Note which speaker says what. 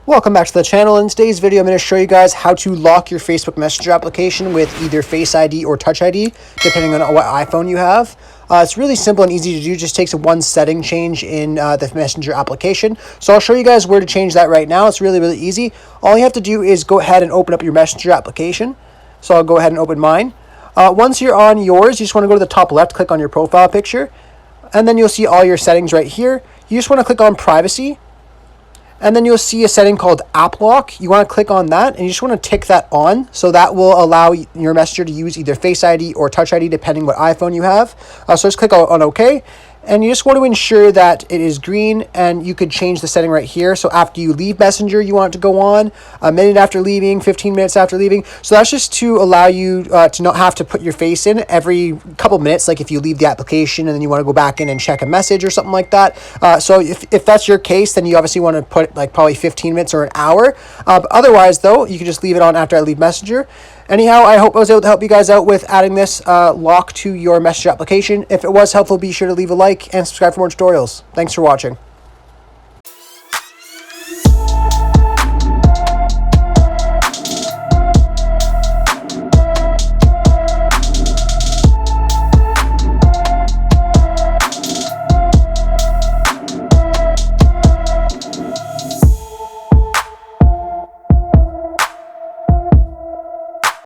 Speaker 1: Welcome back to the channel. In today's video, I'm going to show you guys how to lock your Facebook Messenger application with either Face ID or Touch ID, depending on what iPhone you have. It's really simple and easy to do. Just takes one setting change in the Messenger application. So I'll show you guys where to change that right now. It's really easy. All you have to do is go ahead and open up your Messenger application. So I'll go ahead and open mine. Once you're on yours, you just want to go to the top left, click on your profile picture, and then you'll see all your settings right here. You just want to click on privacy. And then you'll see a setting called App Lock. You want to click on that, and you just want to tick that on. So that will allow your Messenger to use either Face ID or Touch ID, depending what iPhone you have. So just click on OK. And you just want to ensure that it is green, and you could change the setting right here. So after you leave Messenger, you want it to go on, a minute after leaving, 15 minutes after leaving. So that's just to allow you to not have to put your face in every couple minutes, like if you leave the application and then you want to go back in and check a message or something like that. So if that's your case, then you obviously want to put like probably 15 minutes or an hour. But otherwise, though, you can just leave it on after I leave Messenger. Anyhow, I hope I was able to help you guys out with adding this lock to your Messenger application. If it was helpful, be sure to leave a like and subscribe for more tutorials. Thanks for watching.